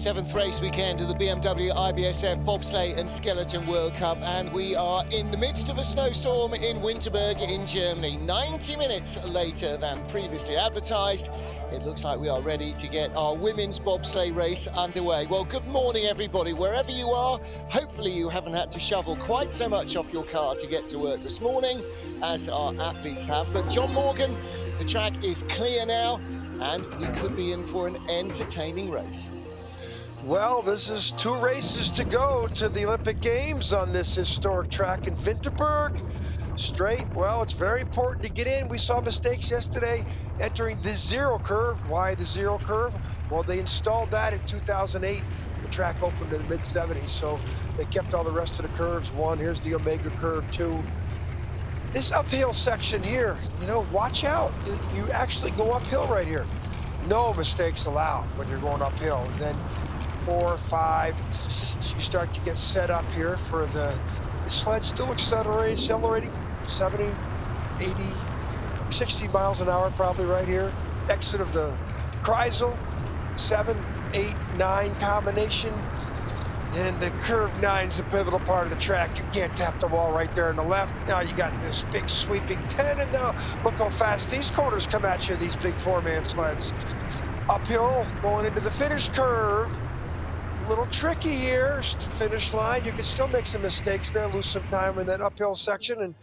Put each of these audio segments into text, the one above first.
7th race weekend of the BMW IBSF Bobsleigh and Skeleton World Cup, and we are in the midst of a snowstorm in Winterberg in Germany. 90 minutes later than previously advertised, it looks like we are ready to get our women's bobsleigh race underway. Well, good morning everybody, wherever you are. Hopefully you haven't had to shovel quite so much off your car to get to work this morning as our athletes have. But John Morgan, the track is clear now, and we could be in for an entertaining race. Well, this is 2 races to go to the Olympic Games on this historic track in Winterberg. Straight, well, it's very important to get in. We saw mistakes yesterday entering the zero curve. Why the zero curve? Well, they installed that in 2008. The track opened in the mid-70s, so they kept all the rest of the curves. Here's the Omega curve 2. This uphill section here, you know, watch out. You actually go uphill right here. No mistakes allowed when you're going uphill. And then 4, 5, you start to get set up here for the sled still accelerating 70, 80, 60 miles an hour probably right here. Exit of the Kreisel, 7, 8, 9 combination. And the curve 9 is the pivotal part of the track. You can't tap the wall right there on the left. Now you got this big sweeping 10, and now look how fast these corners come at you, these big 4-man sleds. Uphill, going into the finish curve. A little tricky here, finish line. You can still make some mistakes there, lose some time in that uphill section. And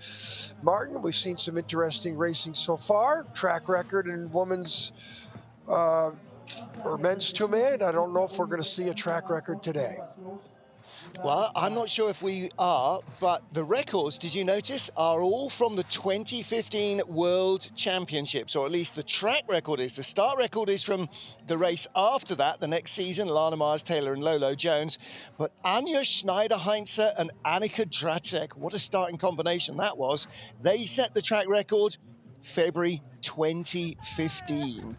Martin, we've seen some interesting racing so far. Track record in women's or men's 2-man. I don't know if we're going to see a track record today. Well, I'm not sure if we are, but the records, did you notice, are all from the 2015 World Championships, or at least the track record is. The start record is from the race after that, the next season, Lana Myers-Taylor and Lolo Jones. But Anja Schneider-Heinze and Annika Dracek, what a starting combination that was. They set the track record February 2015.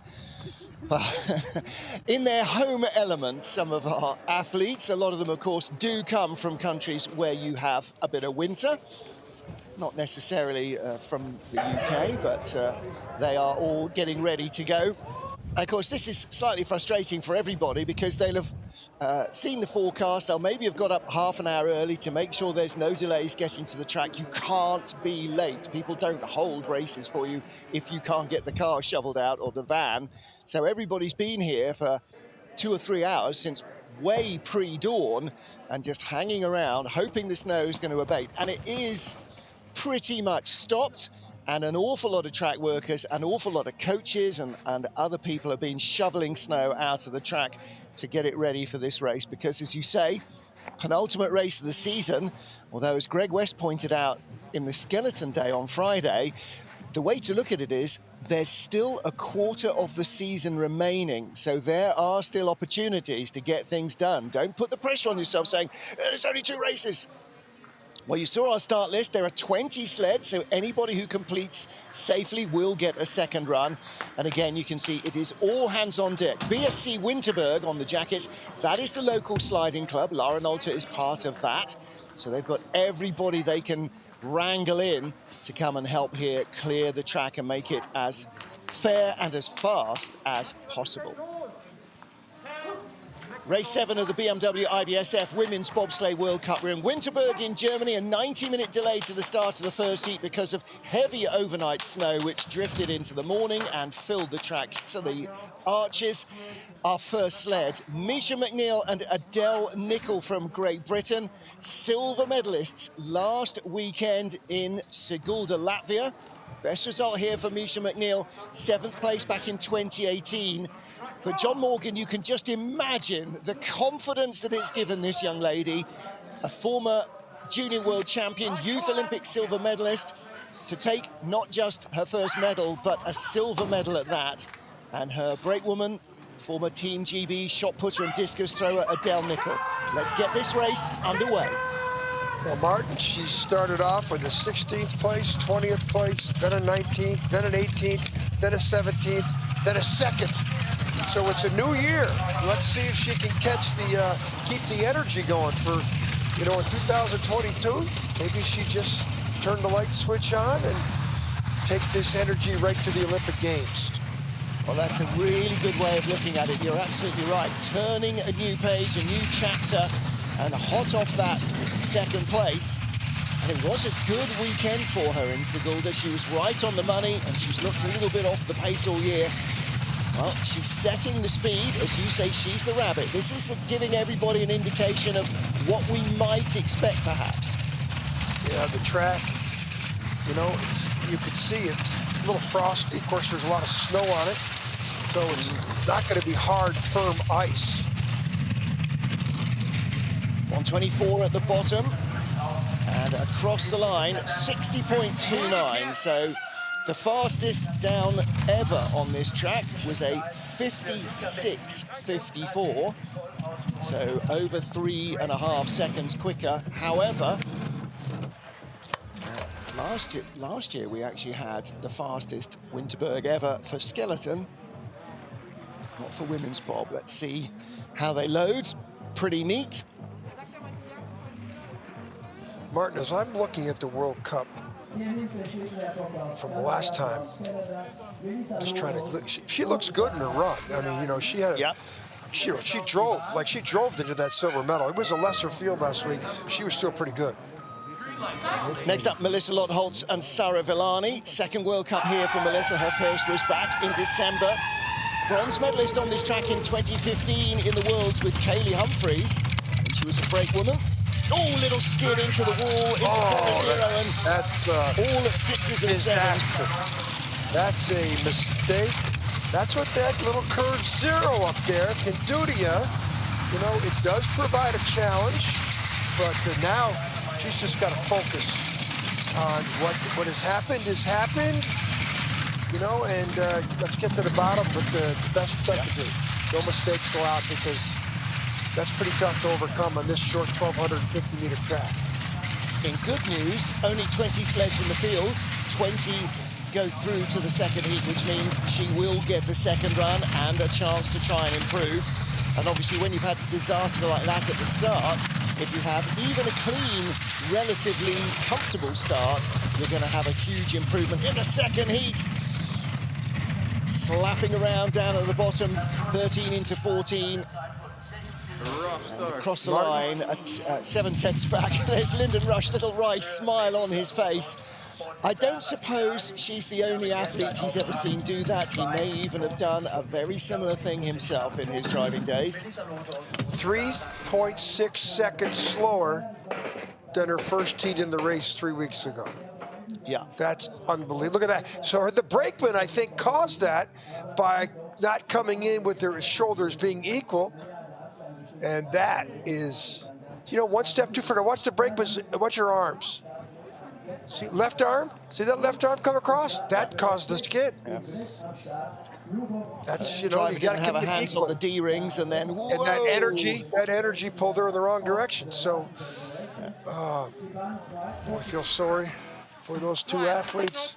In their home element, some of our athletes, a lot of them, of course, do come from countries where you have a bit of winter. Not necessarily from the UK, but they are all getting ready to go. And of course, this is slightly frustrating for everybody because they'll have seen the forecast. They'll maybe have got up half an hour early to make sure there's no delays getting to the track. You can't be late. People don't hold races for you if you can't get the car shoveled out or the van. So everybody's been here for 2 or 3 hours since way pre-dawn and just hanging around, hoping the snow is going to abate. And it is pretty much stopped. And an awful lot of track workers, an awful lot of coaches and other people have been shoveling snow out of the track to get it ready for this race. Because, as you say, penultimate race of the season, although, as Greg West pointed out in the Skeleton Day on Friday, the way to look at it is there's still a quarter of the season remaining. So there are still opportunities to get things done. Don't put the pressure on yourself saying, there's only 2 races. Well, you saw our start list. There are 20 sleds, so anybody who completes safely will get a second run. And again, you can see it is all hands on deck. BSC Winterberg on the jackets. That is the local sliding club. Lara Nolta is part of that. So they've got everybody they can wrangle in to come and help here clear the track and make it as fair and as fast as possible. Race 7 of the BMW IBSF Women's Bobsleigh World Cup. We're in Winterberg in Germany, a 90-minute delay to the start of the first heat because of heavy overnight snow which drifted into the morning and filled the track to the arches. Our first sled, Misha McNeil and Adele Nicol from Great Britain, silver medalists last weekend in Sigulda, Latvia. Best result here for Misha McNeil, 7th place back in 2018. But John Morgan, you can just imagine the confidence that it's given this young lady, a former junior world champion, youth Olympic silver medalist, to take not just her first medal, but a silver medal at that. And her brakewoman, former Team GB shot putter and discus thrower, Adele Nicol. Let's get this race underway. Well, Martin, she started off with a 16th place, 20th place, then a 19th, then an 18th, then a 17th, then a 2nd. So it's a new year. Let's see if she can catch the, keep the energy going for, you know, in 2022. Maybe she just turned the light switch on and takes this energy right to the Olympic Games. Well, that's a really good way of looking at it. You're absolutely right. Turning a new page, a new chapter, and hot off that second place. And it was a good weekend for her in Sigulda. She was right on the money, and she's looked a little bit off the pace all year. Well, she's setting the speed. As you say, she's the rabbit. This is giving everybody an indication of what we might expect, perhaps. Yeah, the track, you know, you could see it's a little frosty. Of course, there's a lot of snow on it, so it's not going to be hard, firm ice. 124 at the bottom, and across the line, 60.29. So the fastest down ever on this track was a 56.54. So over 3.5 seconds quicker. However, last year we actually had the fastest Winterberg ever for skeleton, not for women's, Bob. Let's see how they load. Pretty neat. Martin, as I'm looking at the World Cup from the last time, just trying to look, she looks good in her run. I mean, you know, she had she drove into that silver medal. It was a lesser field last week. She was still pretty good. Next up, Melissa Lotholtz and Sara Villani. Second World Cup here for Melissa. Her first was back in December. Bronze medalist on this track in 2015 in the Worlds with Kaylee Humphries. And she was a brake woman. Oh, little skid into the wall, into zero, and all at 6s and 7s. That's a mistake. That's what that little curve zero up there can do to you. You know, it does provide a challenge, but now she's just got to focus on what has happened, you know, and let's get to the bottom with the best stuff to do. No mistakes allowed, because that's pretty tough to overcome on this short 1,250-meter track. In good news, only 20 sleds in the field, 20 go through to the second heat, which means she will get a second run and a chance to try and improve. And obviously, when you've had a disaster like that at the start, if you have even a clean, relatively comfortable start, you're going to have a huge improvement in the second heat. Slapping around down at the bottom, 13 into 14. And across the line at 7/10 back. There's Lyndon Rush, little wry smile on his face. I don't suppose she's the only athlete he's ever seen do that. He may even have done a very similar thing himself in his driving days. 3.6 seconds slower than her first heat in the race 3 weeks ago. Yeah. That's unbelievable. Look at that. So the brakeman, I think, caused that by not coming in with their shoulders being equal. And that is, you know, one step too far. Watch the brakeman's, watch your arms. See, left arm? See that left arm come across? That caused the skid. Yeah. That's, you know, you got to have a hands on the D-rings, and then, whoa. And that energy pulled her in the wrong direction. So, boy, I feel sorry for those two athletes.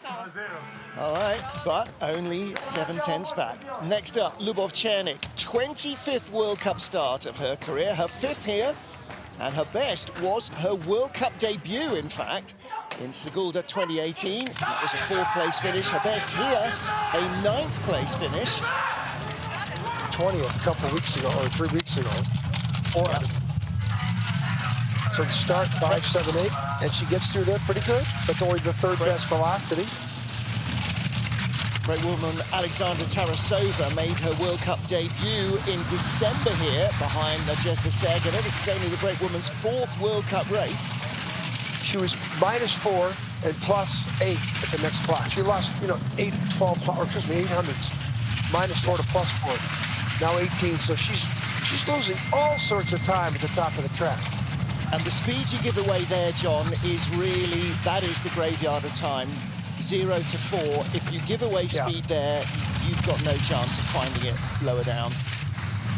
All right, but only 7/10 back. Next up, Lubov Chernik, 25th World Cup start of her career, her 5th here, and her best was her World Cup debut, in fact, in Sigulda 2018. That was a 4th place finish. Her best here, a 9th place finish. 20th a couple weeks ago, or 3 weeks ago. So the start 5, 7, 8, and she gets through there pretty good, but only the 3rd best velocity. Great woman Alexandra Tarasova made her World Cup debut in December here behind Nadezhda Sergeeva. This is only the great woman's 4th World Cup race. She was -4 and +8 at the next class. She lost, you know, 8 800s, -4 to +4. Now 18, so she's losing all sorts of time at the top of the track. And the speed you give away there, John, is really, that is the graveyard of time. 0 to 4. If you give away speed there, you've got no chance of finding it lower down.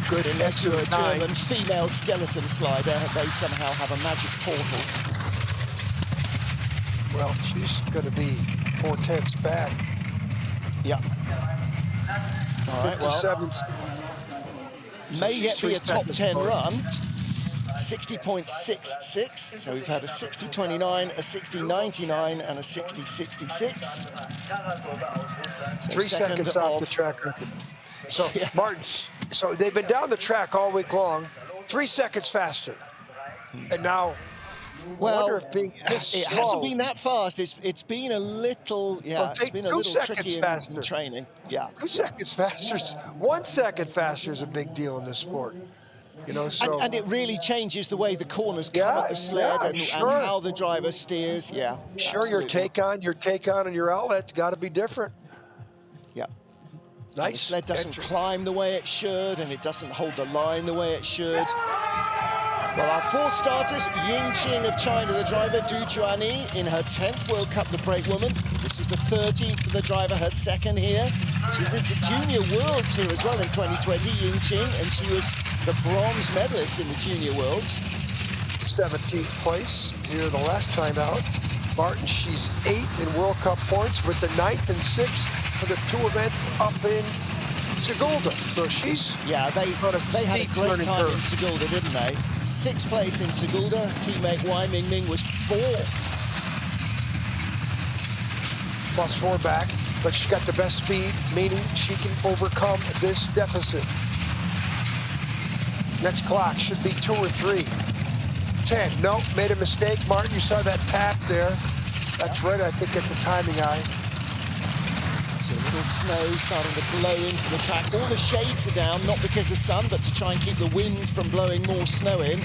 Good. Unless you're a German female skeleton slider, they somehow have a magic portal. Well, she's going to be 4/10 back. Yeah. All right, well, may yet be a top 10 run. 60.66. So we've had a 60.29, a 60.99, and a 60.66. So 3 seconds off the track record. So, yeah. Martin, so they've been down the track all week long, 3 seconds faster. And now, well, I wonder if being this it slow, hasn't been that fast. It's been a little, yeah, it's been a little tricky in training. Yeah. 2 seconds faster, 1 second faster is a big deal in this sport. You know, so and it really changes the way the corners come up the sled and how the driver steers. Yeah, sure. Absolutely. Your take on and your outlet's got to be different. Yeah, nice. And the sled doesn't climb the way it should, and it doesn't hold the line the way it should. Well, our fourth starters, Yingqing of China, the driver, Du Juani in her 10th World Cup, the brakewoman. This is the 13th for the driver, her second here. She did the Junior Worlds here as well in 2020, Yingqing, and she was the bronze medalist in the Junior Worlds. 17th place here the last time out. Martin, she's 8th in World Cup points with the 9th and 6th for the 2 event up in Sigulda. So she's they had a great time in Sigulda, didn't they? 6th place in Sigulda. Teammate Wai Mingming was 4th. +4 back, but she's got the best speed, meaning she can overcome this deficit. Next clock should be 2 or 3. 10. Nope, made a mistake. Martin, you saw that tap there. That's right, I think, at the timing eye. So a little snow starting to blow into the track. All the shades are down, not because of sun, but to try and keep the wind from blowing more snow in.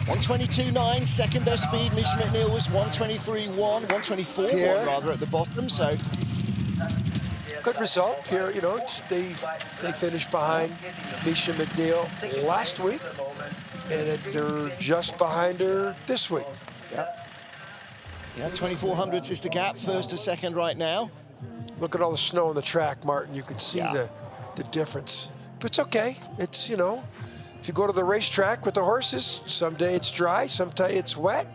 122.9, second best speed. Misha McNeil was 123.1, 124.1 rather at the bottom. So good result here. You know, they finished behind Misha McNeil last week, and they're just behind her this week. Yeah, 2400s is the gap, first to second right now. Look at all the snow on the track, Martin. You can see the difference. But it's okay. It's, you know, if you go to the racetrack with the horses, someday it's dry, someday it's wet.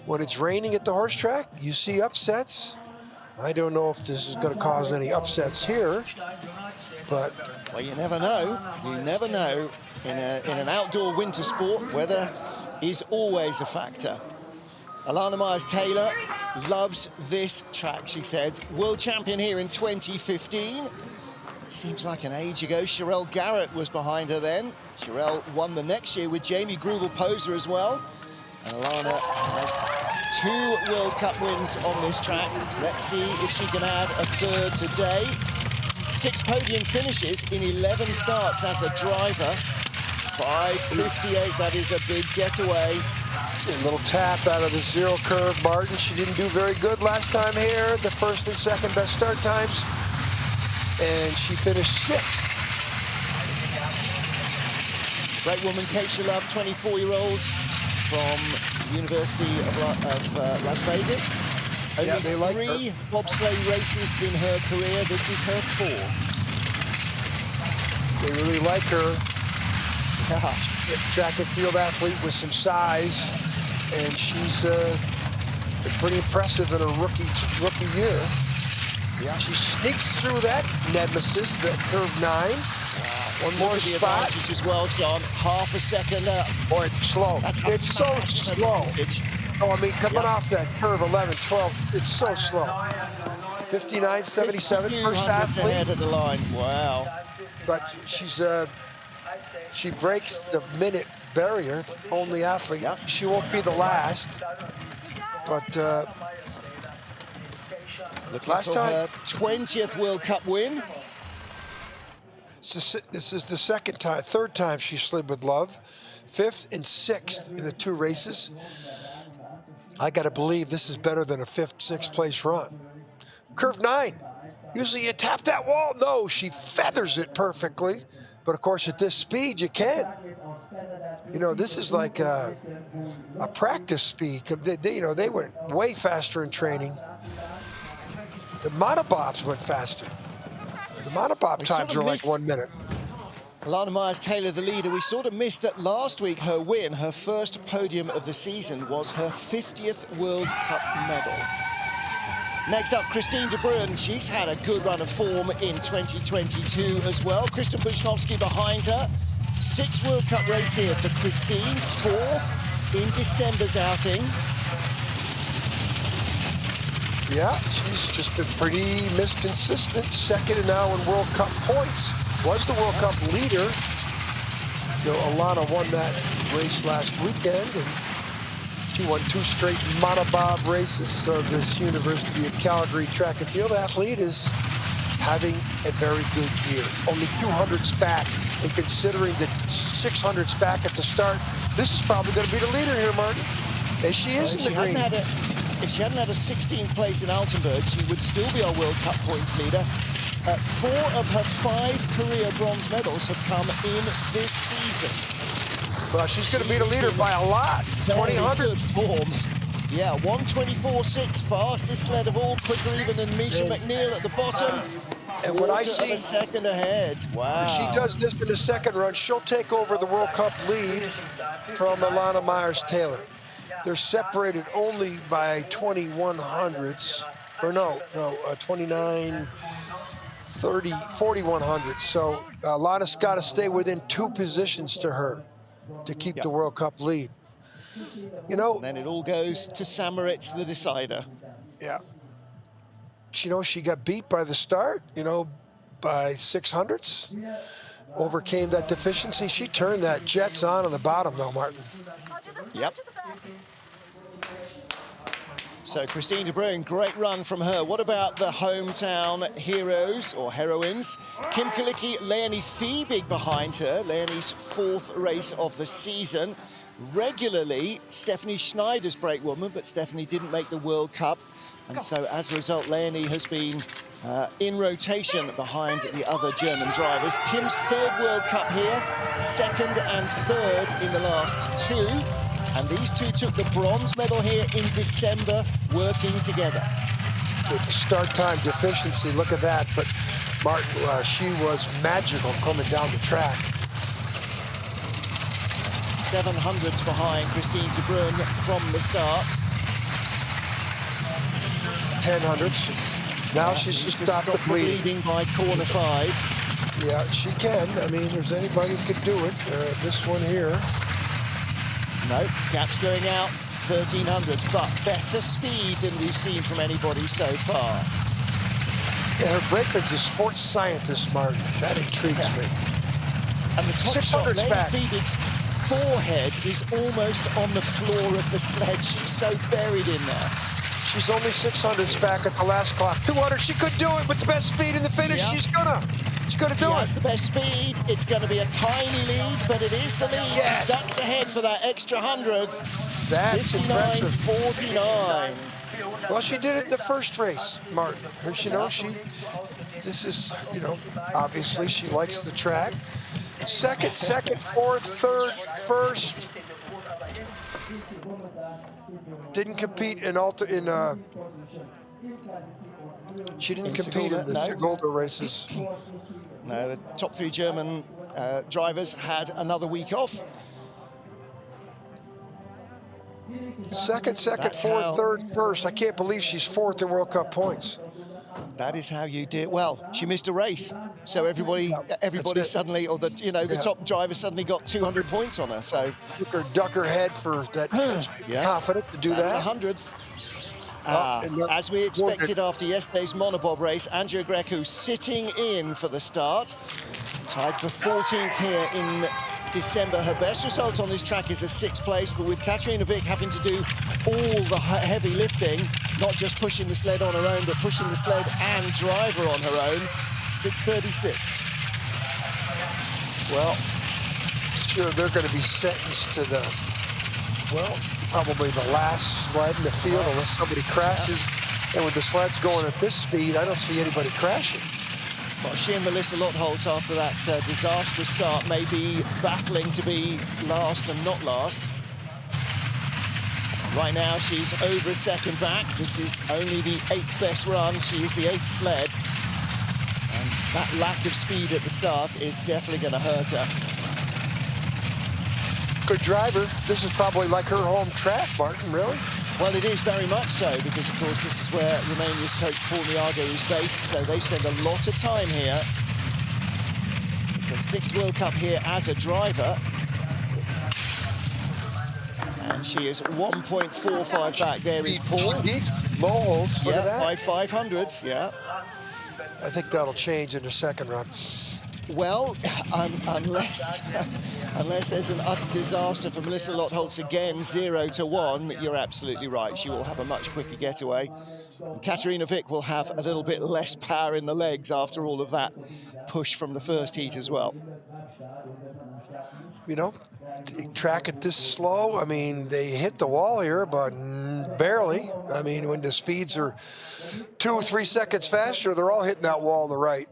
When it's raining at the horse track, you see upsets. I don't know if this is going to cause any upsets here, but... Well, you never know. You never know. In an outdoor winter sport, weather is always a factor. Alana Myers-Taylor loves this track, she said. World champion here in 2015. Seems like an age ago. Sherelle Garrett was behind her then. Sherelle won the next year with Jamie Grubel-Poser as well. And Alana has 2 World Cup wins on this track. Let's see if she can add a third today. 6 podium finishes in 11 starts as a driver. 5:58, that is a big getaway. A little tap out of the zero curve. Martin, she didn't do very good last time here. The first and second best start times. And she finished 6th. Great woman, Keisha Love, 24-year-old from the University of Las Vegas. Only they like 3 bobsleigh races in her career. This is her 4th. They really like her. Track and field athlete with some size, and she's pretty impressive in her rookie year. Yeah, she sneaks through that nemesis, that curve 9. One more spot as well, John. Half a second up. Boy, it's slow. It's so slow. Oh, I mean, coming off that curve 11, 12, it's so slow. 59.77, first athlete. Ahead of the line. Wow. But she's she breaks the minute barrier, only athlete. She won't be the last, but last time, her 20th World Cup win. This is the third time she slid with Love, 5th and 6th in the 2 races. I got to believe this is better than a 5th, 6th place run. Curve 9. Usually you tap that wall. No, she feathers it perfectly. But of course, at this speed, you can't. You know, this is like a practice speed. They went way faster in training. The Monobobs went faster. The Monobob times are like 1 minute. Alana Myers-Taylor, the leader. We sort of missed that last week. Her win, her first podium of the season, was her 50th World Cup medal. Next up, Christine de Bruin. She's had a good run of form in 2022 as well. Kristen Buchnovsky behind her. Sixth World Cup race here for Christine, fourth in December's outing. Yeah, she's just been pretty inconsistent. Second and now in World Cup points. Was the World Cup leader. Alana won that race last weekend, and she won 2 straight Monobob races. So this University of Calgary track and field athlete is having a very good year. Only 200s back, and considering the 600s back at the start, this is probably going to be the leader here, Martin. And she is in the green. If she hadn't had a 16th place in Altenburg, she would still be our World Cup points leader. 4 of her 5 career bronze medals have come in this season. Well, she's going to be the leader by a lot. 2000 good form. Yeah, 1:24.6, fastest sled of all, quicker even than Misha McNeil at the bottom. And what I see, a second ahead. Wow. If she does this in the second run, she'll take over the World Cup lead from Alana Myers-Taylor. They're separated only by 2100s, or no, 29, 30, 4100s. So Alana's got to stay within 2 positions to her to keep the World Cup lead. You know, and then it all goes to Sam Moritz, the decider. Yeah. You know, she got beat by the start, you know, by 600s. Overcame that deficiency. She turned that Jets on the bottom, though, Martin. Yep. So Christine de Bruin, great run from her. What about the hometown heroes or heroines? Kim Kalicki, Leonie Fiebig behind her. Leonie's 4th race of the season. Regularly, Stephanie Schneider's brakewoman, but Stephanie didn't make the World Cup. And so as a result, Leonie has been in rotation behind the other German drivers. Kim's 3rd World Cup here, 2nd and 3rd in the last 2. And these two took the bronze medal here in December, working together. With the start time deficiency, look at that. But Martin, she was magical coming down the track. 700s behind Christine de Bruin from the start. 1000s. Now she's just stopped the bleeding by corner 5. Yeah, she can. I mean, there's anybody who could do it. This one here. No, gap's going out, 1300s, but better speed than we've seen from anybody so far. Yeah, her brakeman's a sports scientist, Martin. That intrigues me. And the top shot, Leonie back. Fiebig's forehead is almost on the floor of the sled. She's so buried in there. She's only 600s back at the last clock. 200, she could do it with the best speed in the finish. Yeah. She's gonna do it. Has the best speed. It's going to be a tiny lead, but it is the lead. Yes. She ducks ahead for that extra 100th. That's impressive. 49. Well, she did it in the first race, Martin. You know, this is, you know, obviously she likes the track. Second, 4th, 3rd, 1st. Didn't compete she didn't compete in the Sigulda races. No, the top 3 German drivers had another week off. Second, 4th, 3rd, 1st. I can't believe she's 4th in World Cup points. That is how you do it. Well, she missed a race, so everybody suddenly, or the top driver suddenly got 200 points on her. So took her duck her head for that. Confident to do that. That's 100th. As we expected after yesterday's Monobob race, Andrea Greco sitting in for the start. Tied for 14th here in December. Her best result on this track is a 6th place, but with Katarina Wick having to do all the heavy lifting, not just pushing the sled on her own, but pushing the sled and driver on her own, 6:36. Well, sure, they're going to be sentenced to the, probably the last sled in the field unless somebody crashes. And with the sleds going at this speed, I don't see anybody crashing. Well, she and Melissa Lotholtz, after that disastrous start, may be battling to be last and not last. Right now, she's over a second back. This is only the 8th best run. She is the 8th sled. And that lack of speed at the start is definitely going to hurt her. Good driver. This is probably like her home track, Martin, really? Well, it is very much so, because, of course, this is where Romania's coach Paul Niago is based, so they spend a lot of time here. It's her 6th World Cup here as a driver. And she is 1.45 back. There is Paul. She beats Moholtz. Look at that. 500s, yeah. I think that'll change in the second round. Well, unless there's an utter disaster for Melissa Lotholtz again, 0-1, you're absolutely right. She will have a much quicker getaway. And Katarina Wick will have a little bit less power in the legs after all of that push from the first heat as well. You know, track it this slow, I mean, they hit the wall here, but barely. I mean, when the speeds are 2 or 3 seconds faster, they're all hitting that wall on the right.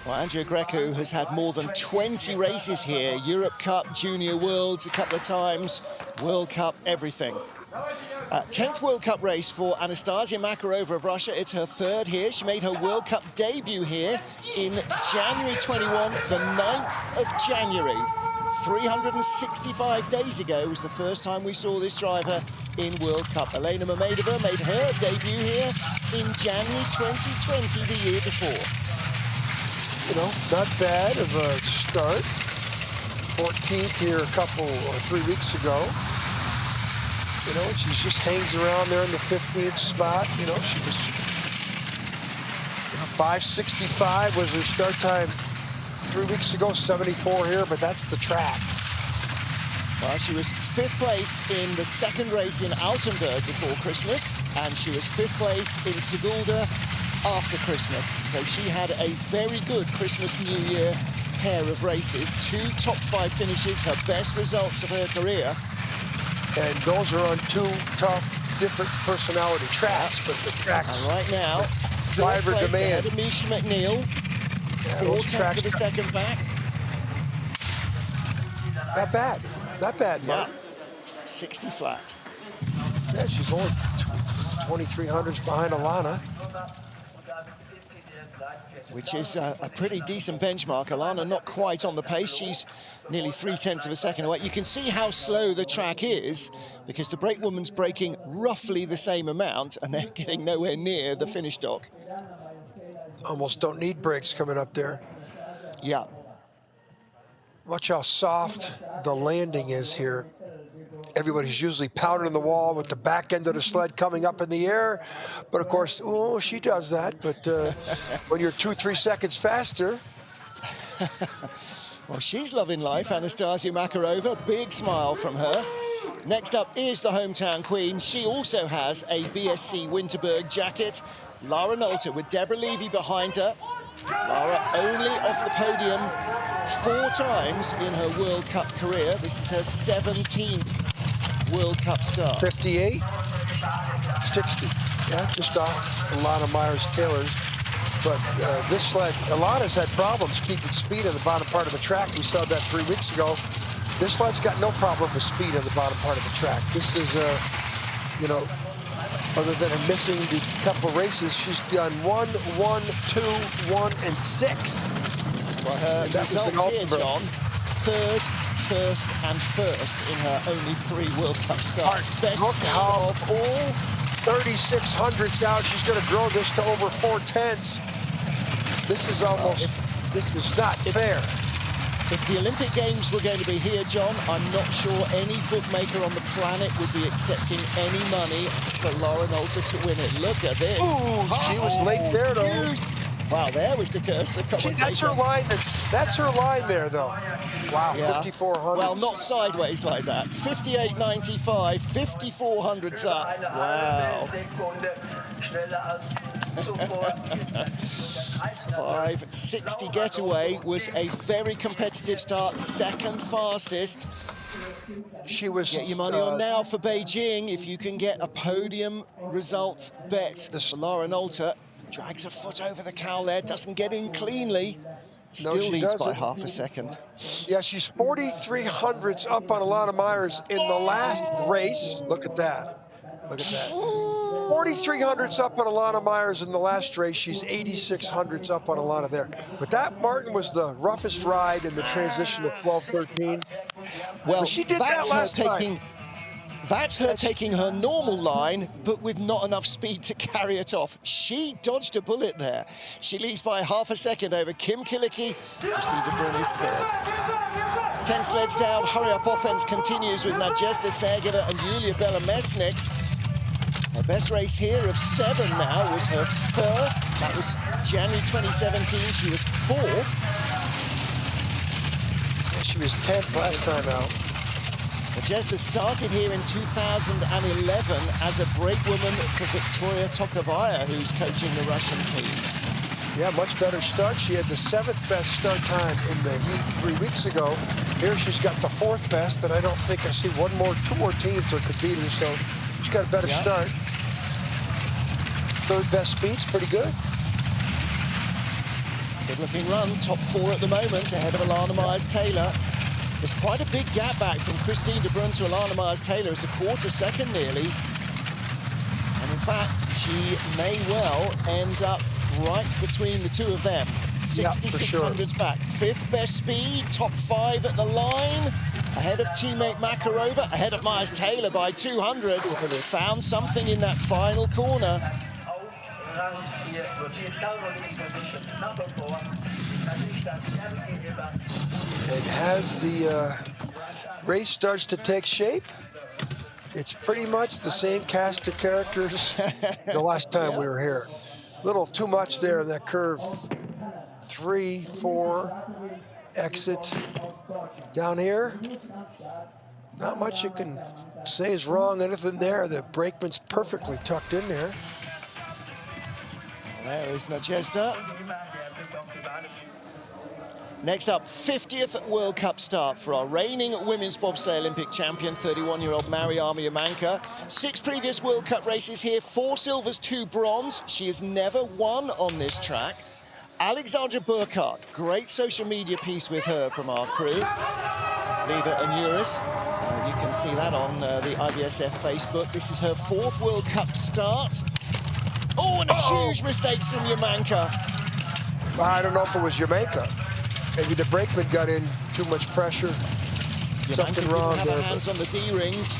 Well, Andrea Greco has had more than 20 races here. Europe Cup, Junior Worlds a couple of times, World Cup, everything. 10th World Cup race for Anastasia Makarova of Russia. It's her 3rd here. She made her World Cup debut here in January 21, the 9th of January. 365 days ago was the first time we saw this driver in World Cup. Elena Mamedova made her debut here in January 2020, the year before. You know, not bad of a start. 14th here a couple or 3 weeks ago. You know, she just hangs around there in the 15th spot. You know, she was 5:65 was her start time 3 weeks ago, 74 here, but that's the track. Well, she was 5th place in the 2nd race in Altenburg before Christmas, and she was 5th place in Sigulda after Christmas. So she had a very good Christmas-New Year pair of races. 2 top 5 finishes, her best results of her career. And those are on 2 tough, different personality tracks, but the tracks... And right now, driver demand. Ahead of Misha McNeil, 4/10 of a second back. Not bad, not bad, Mark. Yeah. 60 flat. Yeah, she's only 2,300s behind Alana. Which is a pretty decent benchmark. Alana not quite on the pace. She's nearly 0.3 of a second away. You can see how slow the track is because the brakewoman's braking roughly the same amount and they're getting nowhere near the finish dock. Almost don't need brakes coming up there. Yeah. Watch how soft the landing is here. Everybody's usually pounding the wall with the back end of the sled coming up in the air. But of course, oh, she does that. But when you're 2 or 3 seconds faster. Well, she's loving life, Anastasia Makarova. Big smile from her. Next up is the hometown queen. She also has a BSC Winterberg jacket. Lara Nolte with Deborah Levy behind her. Lara only off the podium 4 times in her World Cup career. This is her 17th World Cup start. 58, 60, yeah, just off Alana Myers-Taylor's. But this sled, Alana's had problems keeping speed on the bottom part of the track. We saw that 3 weeks ago. This sled's got no problem with speed on the bottom part of the track. This is, you know, other than her missing the couple of races, she's done 1, 1, 2, 1, and 6. Well, her results here, John, 3rd, 1st, and 1st in her only 3 World Cup starts. Best Look how of all 3,600s now. She's going to grow this to over 4/10. This is almost, this is not fair. If the Olympic Games were going to be here, John, I'm not sure any bookmaker on the planet would be accepting any money for Lara Nolte to win it. Look at this. Ooh, she was late there, though. Wow, there was the curse. The That's her line. That's her line there, though. Wow, yeah. 5,400. Well, not sideways like that. 58.95, 5,400s up. Wow. 5:60 getaway was a very competitive start. 2nd fastest. She was. Get your money on now for Beijing if you can get a podium result bet. For Lara Nolte drags a foot over the cowl there, doesn't get in cleanly. Still leads by half a second. Yeah, she's 4,300s up on Alana Myers in the last race. Look at that. Look at that. 4,300s up on Alana Myers in the last race. She's 8,600s up on Alana there. But that, Martin, was the roughest ride in the transition of 12-13. Well, but she did that last time. That's her taking her normal line, but with not enough speed to carry it off. She dodged a bullet there. She leads by half a second over Kim Kilicki. Christine de Bruin is third. 10 sleds down, hurry-up offense continues with Nadezhda Sergeva and Yulia Belemesnik. Her best race here of 7 now was her first. That was January 2017. She was 4th. Yeah, she was 10th last time out. Nadezhda started here in 2011 as a brakewoman for Victoria Tokovaya, who's coaching the Russian team. Yeah, much better start. She had the 7th best start time in the heat 3 weeks ago. Here she's got the 4th best, and I don't think I see two more teams that could beat her, so she's got a better start. 3rd best speed's pretty good. Good looking run, top 4 at the moment, ahead of Alana Myers-Taylor. There's quite a big gap back from Christine de Bruin to Alana Myers-Taylor. It's a quarter second nearly. And in fact, she may well end up right between the two of them. 6,600 back. 5th best speed, top 5 at the line. Ahead of teammate Makarova, ahead of Myers-Taylor by 200s. Found something in that final corner. And as the race starts to take shape, it's pretty much the same cast of characters the last time we were here. A little too much there in that curve. 3, 4, exit. Down here, not much you can say is wrong. Anything there, the brakeman's perfectly tucked in there. There is Nadezhda. Next up, 50th World Cup start for our reigning women's bobsleigh Olympic champion, 31-year-old Mariama Yamanka. 6 previous World Cup races here, 4 silvers, 2 bronze. She has never won on this track. Alexandra Burkhardt, great social media piece with her from our crew. Liebe Anuris, you can see that on the IBSF Facebook. This is her 4th World Cup start. Oh, and a huge mistake from Yamanka. I don't know if it was Yamanka. Maybe the brakeman got in too much pressure. Something wrong have there. Her hands on the D-rings.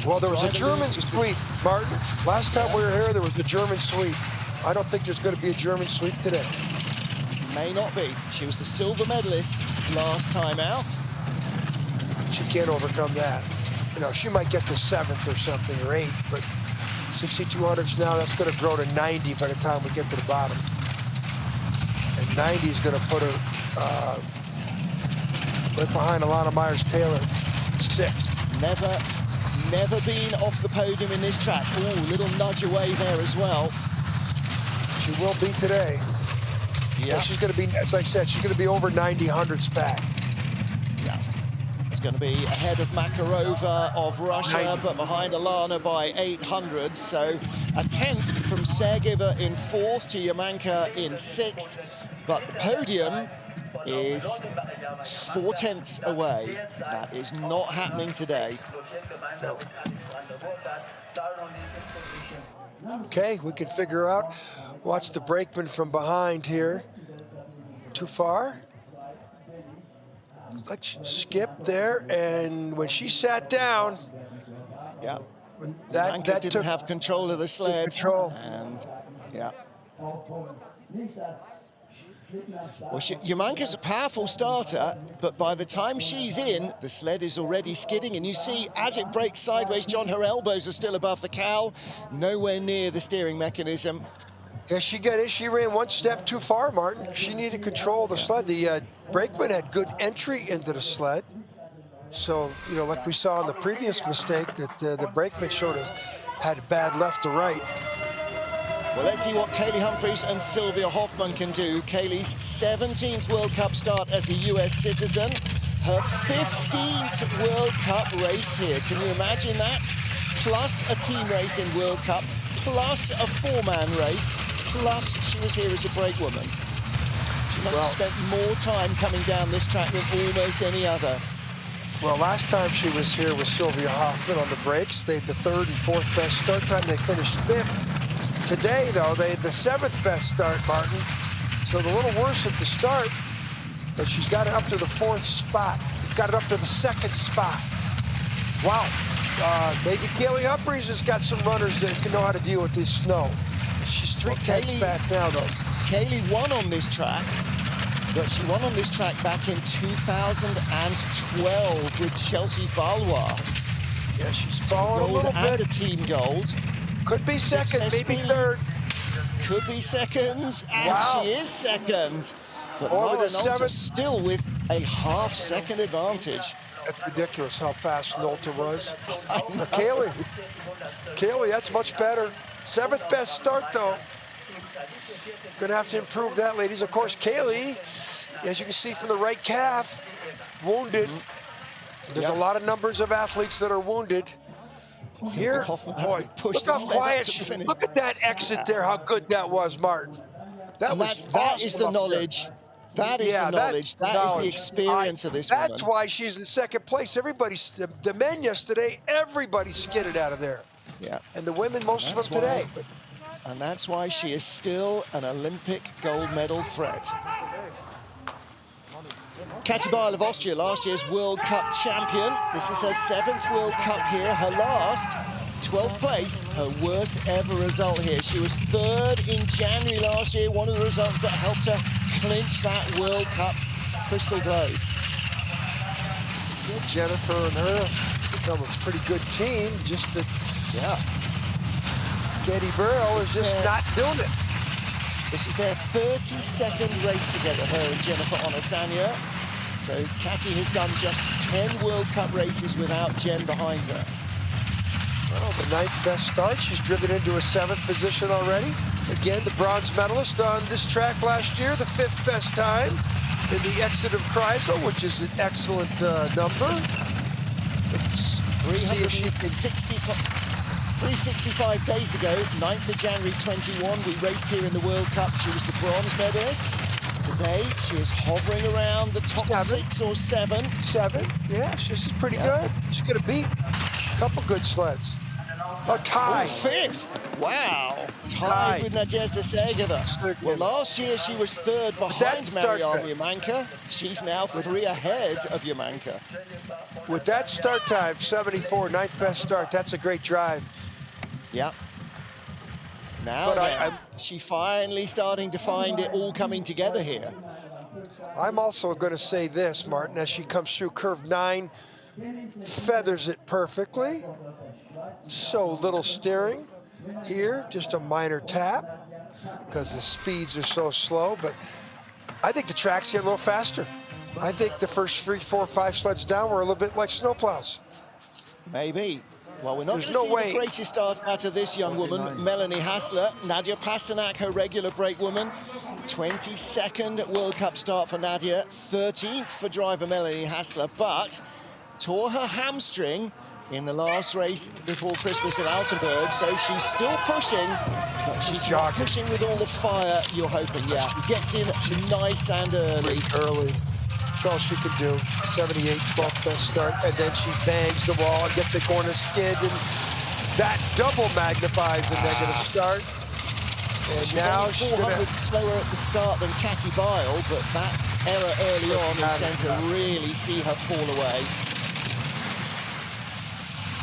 Well, there was a German sweep, Martin. Last time we were here, there was a German sweep. I don't think there's going to be a German sweep today. May not be. She was a silver medalist last time out. She can't overcome that. You know, she might get to 7th or something, or 8th, but 6,200s now, that's going to grow to 90 by the time we get to the bottom. And 90 is going to put her right behind Alana Myers-Taylor, 6th. Never been off the podium in this track. Ooh, little nudge away there as well. She will be today. Yeah, she's going to be, as I said, she's going to be over 90 hundredths back. Yeah, it's going to be ahead of Makarova of Russia, 90. but behind Alana by 800. So a 10th from Sergeva in 4th to Yamanka in 6th. But the podium is 4/10 away. That is not happening today. No. Okay, we can figure out. Watch the brakeman from behind here. Too far. Let's skip there, and when she sat down, yeah, when that didn't have control of the sled. Control. And yeah. Well, Yamanka's a powerful starter, but by the time she's in, the sled is already skidding, and you see as it breaks sideways, John, her elbows are still above the cowl, nowhere near the steering mechanism. Yeah, she ran 1 step too far, Martin. She needed control of the sled. The brakeman had good entry into the sled. So, you know, like we saw in the previous mistake, that the brakeman had bad left to right. Well, let's see what Kaylee Humphries and Sylvia Hoffman can do. Kaylee's 17th World Cup start as a US citizen. Her 15th World Cup race here. Can you imagine that? Plus a team race in World Cup, plus a 4-man race, plus she was here as a brakewoman. She must have spent more time coming down this track than almost any other. Well, last time she was here with Sylvia Hoffman on the brakes. They had the 3rd and 4th best start time. They finished 5th. Today, though, they had the 7th best start, Martin. So a little worse at the start, but she's got it up to the 4th spot. Got it up to the 2nd spot. Wow. Maybe Kaylee Humphries has got some runners that can know how to deal with this snow. She's 3/10 back now, though. Kaylee won on this track, but she won on this track back in 2012 with Chelsea Valois. Yeah, she's falling a little bit. And a team gold. Could be second, maybe third. Could be second, and she is second. But Over the seventh, still with a half-second advantage. That's ridiculous how fast Nolta was. Kaylee, that's much better. 7th best start, though. Gonna have to improve that, ladies. Of course, Kaylee, as you can see from the right calf, wounded. There's a lot of numbers of athletes that are wounded. Here, boy, look how quiet she is. Look at that exit there, how good that was, Martin. That is the knowledge. That is the knowledge. That is the experience of this woman. That's why she's in 2nd place. Everybody's, the men yesterday, everybody skidded out of there. Yeah. And the women, most of them today. And that's why she is still an Olympic gold medal threat. Katie Beil of Austria, last year's World Cup champion. This is her 7th World Cup here. Her last, 12th place, her worst ever result here. She was 3rd in January last year, one of the results that helped her clinch that World Cup Crystal Globe. Yeah, Jennifer and her become a pretty good team, just that, Katie Beil is just not doing it. This is their 32nd race together, her and Jennifer Onosanya. So Katie has done just 10 World Cup races without Jen behind her. Well, the 9th best start. She's driven into a 7th position already. Again, the bronze medalist on this track last year, the 5th best time in the exit of Kreisel, which is an excellent number. It's 365 days ago, 9th of January 21, we raced here in the World Cup. She was the bronze medalist. Today, she is hovering around the top 6 or 7. 7, yeah, she's pretty good. She's gonna beat a couple good sleds. A tie. 5th, wow. Tied with Nadezhda Sergeva. Well, last year she was 3rd behind Marianne Yamanka. She's now 3 ahead of Yamanka. With that start time, 74, 9th best start, that's a great drive. Yeah. Now she's finally starting to find it all coming together here. I'm also going to say this, Martin, as she comes through curve 9, feathers it perfectly. So little steering here, just a minor tap because the speeds are so slow, but I think the tracks get a little faster. I think the first 3, 4, 5 sleds down were a little bit like snowplows. Maybe. Well, we're not going to see the greatest start out of this young woman, Melanie Hassler. Nadia Pasternak, her regular brake woman. 22nd World Cup start for Nadia, 13th for driver Melanie Hassler, but tore her hamstring in the last race before Christmas at Altenburg, so she's still pushing, but she's not pushing with all the fire you're hoping. Yeah, she gets in nice and early. That's all she can do. 78, 12th best start, and then she bangs the wall and gets the corner skid, and that double magnifies a negative start. And she's now only 400 slower at the start than Katie Beil, but that error early on is going to really see her fall away.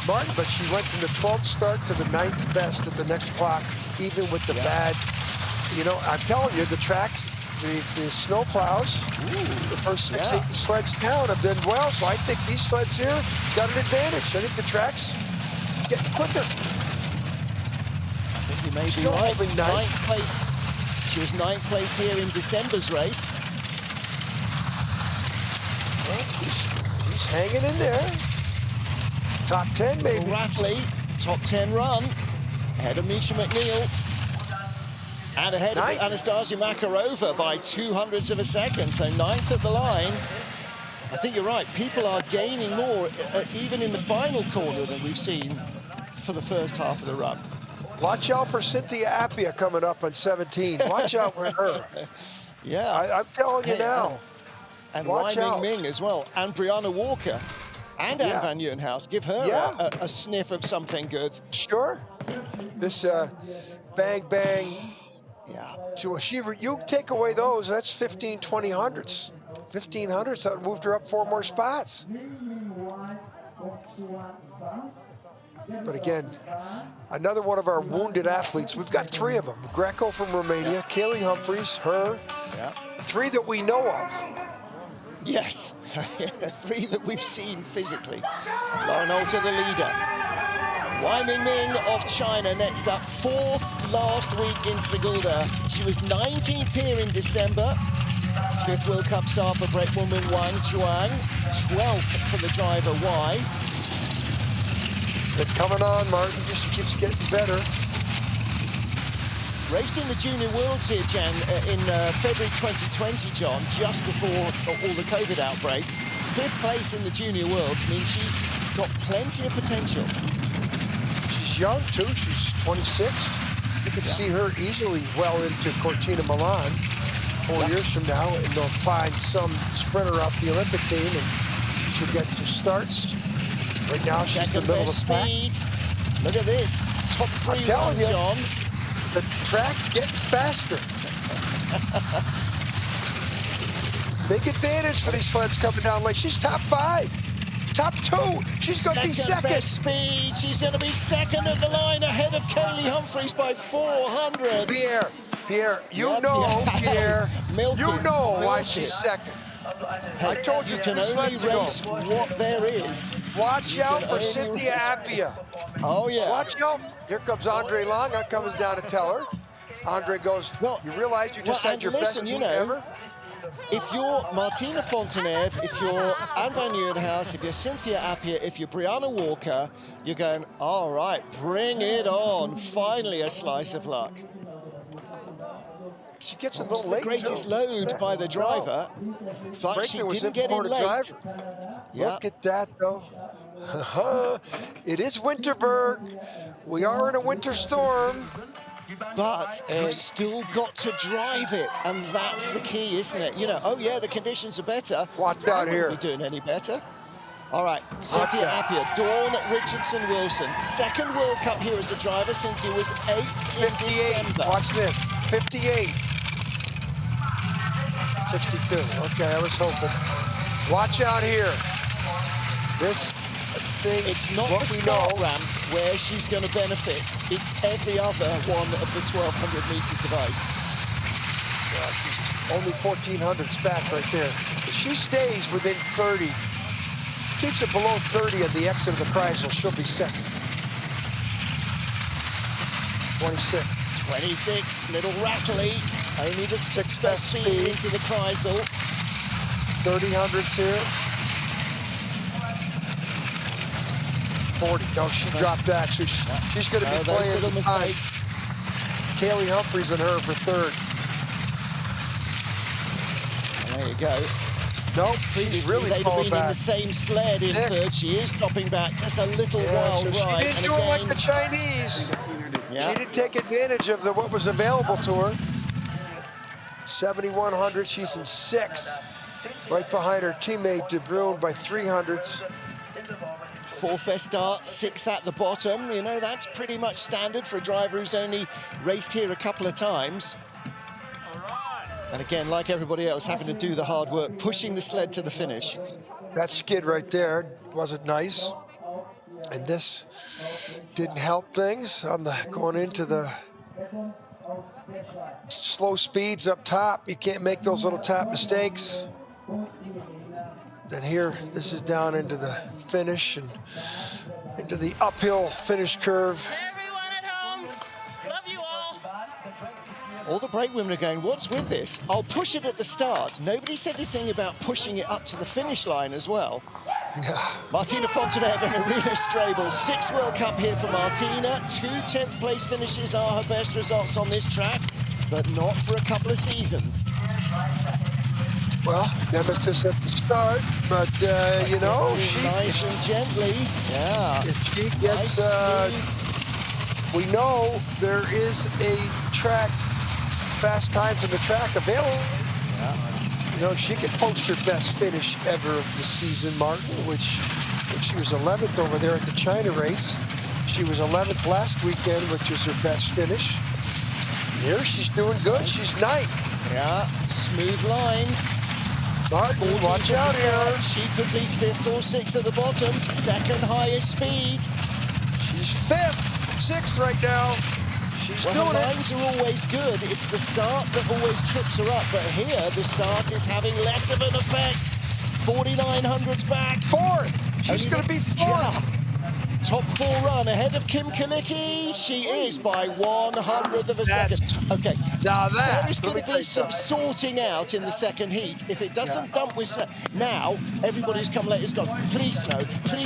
Martin, but she went from the 12th start to the 9th best at the next clock, even with the bad, you know, I'm telling you, the tracks, the snow plows, the first 6, 8 sleds down have done well, so I think these sleds here got an advantage. I think the tracks getting quicker. I think you may be right. 9th place. She was 9th place here in December's race. Well, she's hanging in there. Top 10, maybe. Ratley, top 10 run, ahead of Misha McNeil. And ahead of Anastasia Makarova by 200ths of a second, so 9th at the line. I think you're right, people are gaining more, even in the final corner than we've seen for the first half of the run. Watch out for Cynthia Appia coming up on 17. Watch out for her. Yeah. I'm telling you now. And Wai Ming Ming as well, and Brianna Walker, and Anne van Nieuwenhuis. Give her a sniff of something good. Sure. This bang, bang. Yeah, you take away those, that's 15, 20 hundredths. 1500ths, that moved her up 4 more spots. But again, another one of our wounded athletes. We've got 3 of them. Greco from Romania, Kaylee Humphries, her. Yeah. 3 that we know of. Yes, 3 that we've seen physically. Lauren Alter, the leader. Wai Mingming of China next up, 4th last week in Sigulda. She was 19th here in December. 5th World Cup star for brakewoman Wang Chuang. 12th for the driver Wai. But coming on, Martin just keeps getting better. Raced in the Junior Worlds here, Jan, in February 2020, John, just before all the COVID outbreak. 5th place in the Junior Worlds means she's got plenty of potential. She's young, too. She's 26. You can see her easily well into Cortina Milan 4 years from now, and they'll find some sprinter off the Olympic team, and she'll get some starts. Right now, she's in the middle of the pack. Look at this. Top 3 I'm telling you, John. The track's getting faster. Big advantage for these sleds coming down like she's top 5, top 2. She's going to be second. Best speed. She's going to be second at the line, ahead of Kaylee Humphries by 400. Pierre, you know, Pierre, you know why she's second. I told you, you can only race what there is. Watch out for Cynthia Appia. Oh, yeah. Watch out. Here comes Andre Long. That comes down to tell her. Andre goes, well, you realize you just had your best week ever? If you're Martina Fonteneve, if you're Anne van Nieuwenhuis, if you're Cynthia Appia, if you're Brianna Walker, you're going, all right, bring it on. Finally, a slice of luck. She gets a little late. The greatest load by the driver, but she didn't get in late. Look at that, though. It is Winterberg. We are in a winter storm. But you've still got to drive it, and that's the key, isn't it? You know, oh yeah, the conditions are better. Watch out here. You're doing any better. All right, Cynthia Appia, Dawn Richardson-Wilson. 2nd World Cup here as a driver. Cynthia was 8th in December. Watch this, 58. 62, okay, I was hoping. Watch out here. This thing, it's not the start ramp where she's going to benefit. It's every other one of the 1,200 meters of ice. Yeah, she's only 1,400s back right there. If she stays within 30, keeps it below 30 at the exit of the Kreisel, she'll be second. 26. 26, little rattly. Only the 6th best speed into the Kreisel. 30-hundreds here. 40. No, she dropped that. She's going to be playing little mistakes. Kaylee Humphries and her for 3rd. There you go. Nope, she's really they'd falling been back. in the same sled in 3rd. She is dropping back just a little wild ride. She didn't do it like the Chinese. She didn't take advantage of what was available to her. 7,100, she's in 6th. Right behind her teammate De Bruin by 300s. 4th best start, 6th at the bottom. You know, that's pretty much standard for a driver who's only raced here a couple of times. And again, like everybody else, having to do the hard work, pushing the sled to the finish. That skid right there wasn't nice. And this didn't help things on the going into the slow speeds up top. You can't make those little tap mistakes. Then here, this is down into the finish and into the uphill finish curve. Everyone at home, love you all. All the brake women are going, what's with this? I'll push it at the start. Nobody said anything about pushing it up to the finish line as well. Martina Fonteneve and Irina Strabel. 6th World Cup here for Martina. 2 10th place finishes are her best results on this track, but not for a couple of seasons. Well, nemesis at the start, but you know, she nice and gently. Yeah. If she gets, we know there is a track, fast times in the track available. Yeah. You know, she could post her best finish ever of the season, Martin, which she was 11th over there at the China race. She was 11th last weekend, which is her best finish. Here she's doing good. She's 9th. Yeah, smooth lines. Martin, watch out here. She could be 5th or 6th at the bottom. 2nd highest speed. She's 5th, 6th right now. She's Well, doing her it. lines are always good. It's the start that always trips her up. But here, the start is having less of an effect. 4900's back. 4th. She's going to be 4th. Yeah. Top 4 run ahead of Kim Kalicki. She is by 100th of a second. Okay. Now that, there is going to be some sorting out in the second heat. If it doesn't dump with snow, now everybody's come late has gone, please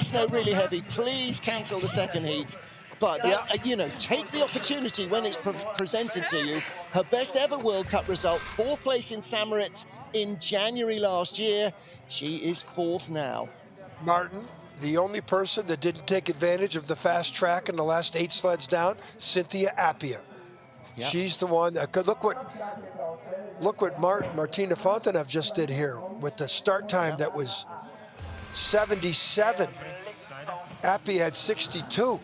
snow really heavy, please cancel the second heat. But, you know, take the opportunity when it's presented to you. Her best ever World Cup result, 4th place in St. Moritz in January last year. She is 4th now. Martin, the only person that didn't take advantage of the fast track in the last 8 sleds down, Cynthia Appia. Yep. She's the one that could look what Martina Fontenev just did here with the start time that was 77. Appia had 62.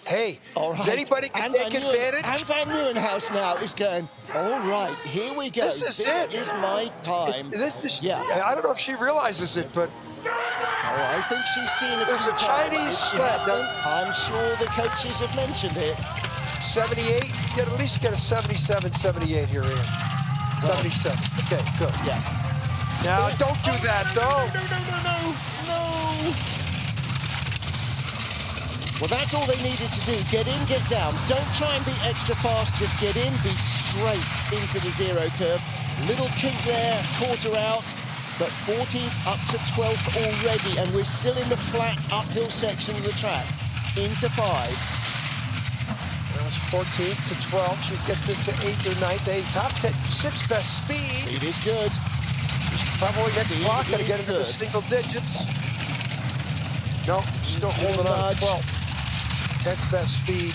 Hey, right. Anybody can take advantage? And Van Nieuwenhuis now is going, all right, here we go. This is my time. I don't know if she realizes it, but I think she's seen it. There's a Chinese sled. I'm sure the coaches have mentioned it. 78, at least get a 77, 78 here, Ian. 77. Okay, good. Yeah. Now, don't do that, though. No. Well, that's all they needed to do. Get in, get down. Don't try and be extra fast. Just get in, be straight into the zero curve. Little kink there, caught her out. But 14th up to 12th already, and we're still in the flat uphill section of the track. Into 5. Well, it's 14th to 12th. She gets this to 8th or 9th. Top 10, 6th best speed. Speed is good. She's probably next block going to get into the single digits. No, still holding on to 12th. 10th best speed.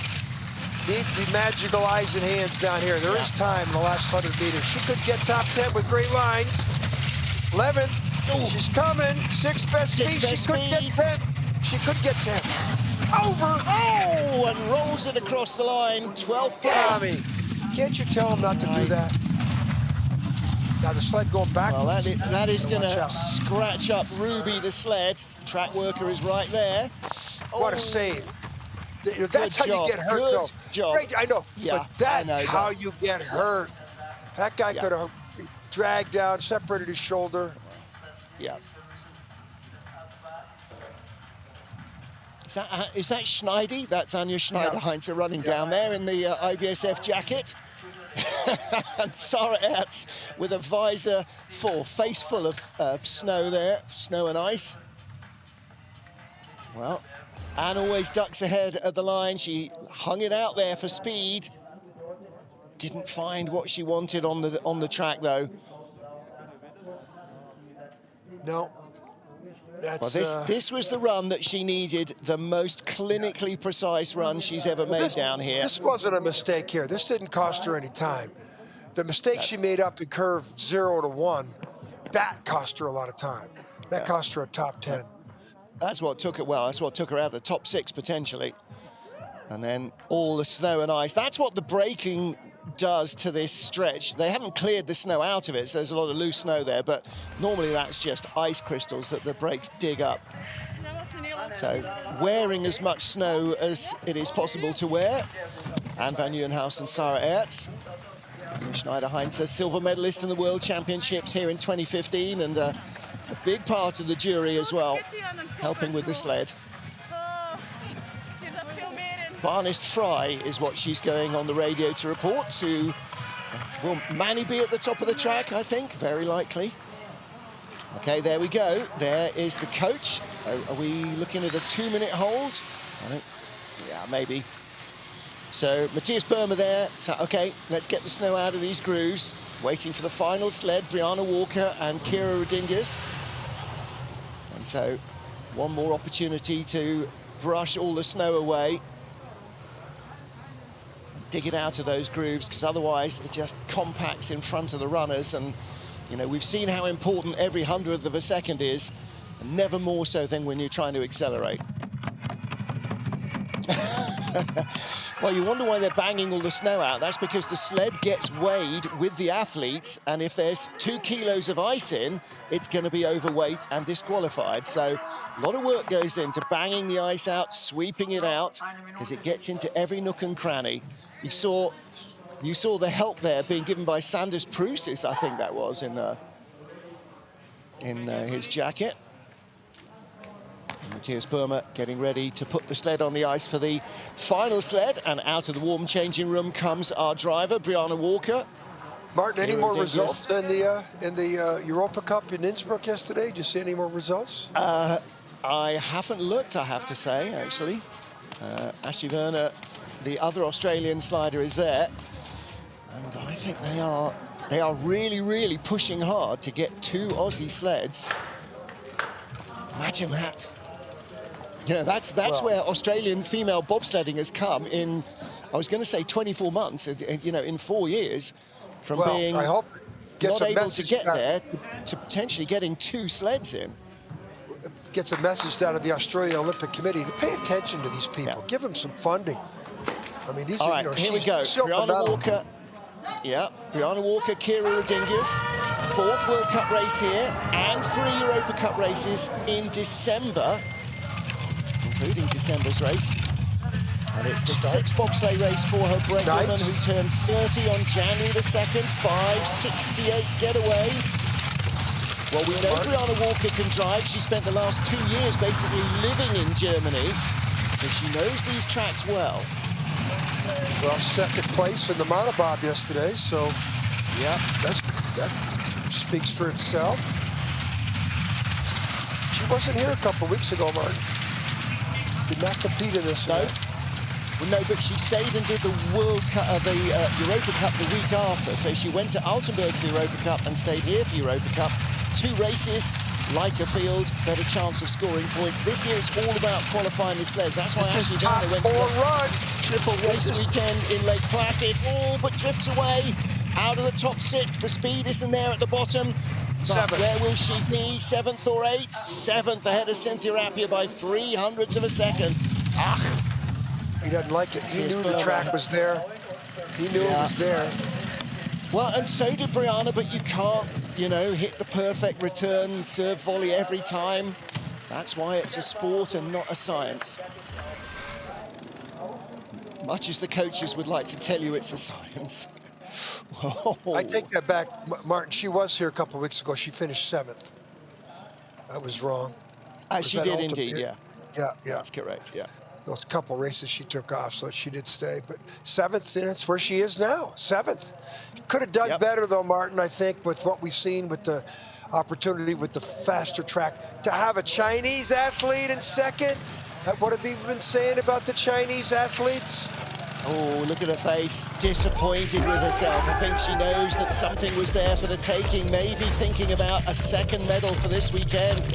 Needs the magical eyes and hands down here. There is time in the last 100 meters. She could get top 10 with great lines. 11th, she's coming. 6th best speed. She could get 10. She could get 10. Over. Oh, and rolls it across the line. 12th place. Tommy, can't you tell him not to do that? Now the sled going back. Well, that is going to scratch up Ruby, the sled. Track worker is right there. What a save. That's how you get hurt, though. Job. Great, I know, yeah, but that's how you get hurt. That guy could have dragged down, separated his shoulder. Yeah. Is that Schneidi? That's Anja Schneider-Heinze running down there in the IBSF jacket. And Sarah Ertz with a visor face full of snow there, snow and ice. Well, Anne always ducks ahead at the line. She hung it out there for speed. Didn't find what she wanted on the track though. No. Well, this was the run that she needed, the most clinically precise run she's ever made down here. This wasn't a mistake here. This didn't cost her any time. The mistake she made up in curve 0 to 1, that cost her a lot of time. That cost her a top 10. That's what took it. Well, that's what took her out of the top 6 potentially. And then all the snow and ice. That's what the braking does to this stretch. They haven't cleared the snow out of it, so there's a lot of loose snow there, but normally that's just ice crystals that the brakes dig up. So wearing as much snow as it is possible to wear. Anne van Nieuwenhuis and Sarah Ertz. Schneider-Heinze, silver medalist in the World Championships here in 2015, and a big part of the jury as well, helping with the sled. Barnist Fry is what she's going on the radio to report to. Will Manny be at the top of the track, I think? Very likely. Okay, there we go. There is the coach. Are we looking at a 2-minute hold? I think, yeah, maybe. So Matthias Burmer there. So, okay, let's get the snow out of these grooves. Waiting for the final sled, Brianna Walker and Kira Rodingas. And so one more opportunity to brush all the snow away. Dig it out of those grooves, because otherwise it just compacts in front of the runners. And, you know, we've seen how important every 100th of a second is, and never more so than when you're trying to accelerate. Well, you wonder why they're banging all the snow out. That's because the sled gets weighed with the athletes, and if there's 2 kilos of ice in, it's going to be overweight and disqualified. So a lot of work goes into banging the ice out, sweeping it out, because it gets into every nook and cranny. You saw the help there being given by Sanders Prusis, I think that was, in his jacket. Matthias Burmer getting ready to put the sled on the ice for the final sled, and out of the warm changing room comes our driver, Brianna Walker. Martin, any more results in the Europa Cup in Innsbruck yesterday? Did you see any more results? I haven't looked, I have to say, actually. Ashley Werner, the other Australian slider, is there, and I think they are really, really pushing hard to get 2 Aussie sleds. Imagine that. You know, that's where Australian female bobsledding has come in, I was going to say 24 months, you know, in 4 years, from being I hope not able to get there to potentially getting 2 sleds in. Gets a message out of the Australian Olympic Committee to pay attention to these people. Yeah. Give them some funding. I mean, these All are, right, you know, here we go. Brianna Walker. Yeah, Brianna Walker, Kira Rodingas. 4th World Cup race here, and 3 Europa Cup races in December, including December's race. And it's the 6th bobsleigh race for her brakewoman, who turned 30 on January the 2nd, 5:68 getaway. Well, we know Brianna Walker can drive. She spent the last 2 years basically living in Germany, so she knows these tracks well. Well, 2nd place in the Monobob yesterday, so yeah, that speaks for itself. She wasn't here a couple weeks ago, Martin. Did not compete in this. No. Well, no, but she stayed and did the Europa Cup the week after. So she went to Altenburg for the Europa Cup and stayed here for Europa Cup. 2 races, lighter field, better chance of scoring points. This year it's all about qualifying the sleds. That's why Ashley Werner went to the triple race weekend in Lake Placid. Oh, but drifts away out of the top 6. The speed isn't there at the bottom. But where will she be? 7th or 8th? 7th ahead of Cynthia Appia by 300ths of a second. He doesn't like it. He knew the track was there. He knew it was there. Well, and so did Brianna, but you can't, you know, hit the perfect return, serve volley every time. That's why it's a sport and not a science. Much as the coaches would like to tell you it's a science. Whoa. I take that back, Martin. She was here a couple of weeks ago. She finished 7th. That was wrong. She did indeed, yeah. Yeah. That's correct, yeah. Those couple races she took off, so she did stay. But 7th, and that's where she is now, 7th. Could have done better, though, Martin, I think, with what we've seen with the opportunity with the faster track. To have a Chinese athlete in 2nd, what have we been saying about the Chinese athletes? Oh, look at her face, disappointed with herself. I think she knows that something was there for the taking, maybe thinking about a 2nd medal for this weekend.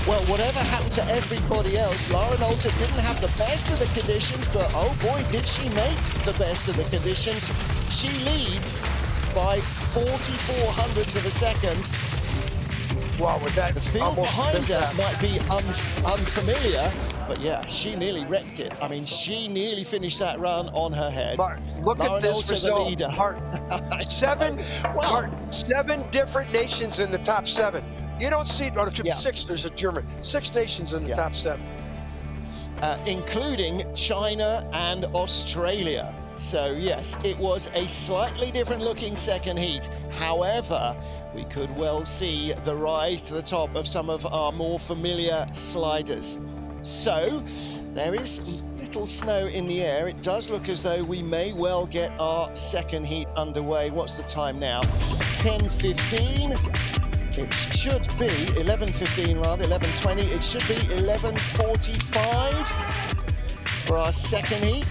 Well, whatever happened to everybody else, Lara Nolte didn't have the best of the conditions, but oh boy, did she make the best of the conditions. She leads by 4400ths of a second. Wow, with that, the field behind her might be unfamiliar, but yeah, she nearly wrecked it. I mean, she nearly finished that run on her head. Martin, look at this result. Martin, 7 different nations in the top 7. You don't see, 6, there's a German. 6 nations in the top 7. Including China and Australia. So yes, it was a slightly different looking 2nd heat. However, we could well see the rise to the top of some of our more familiar sliders. So there is little snow in the air. It does look as though we may well get our 2nd heat underway. What's the time now? 10:15. It should be 11:15 rather, 11:20. It should be 11:45 for our 2nd heat.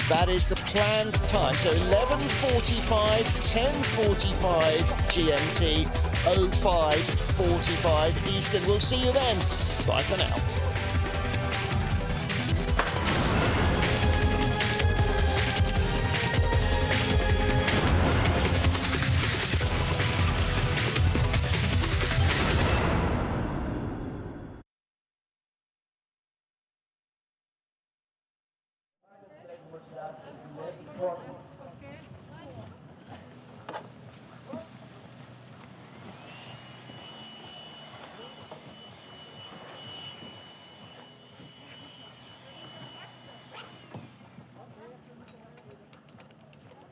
That is the planned time. So 11:45, 10:45 GMT, 05:45 Eastern. We'll see you then. Bye for now.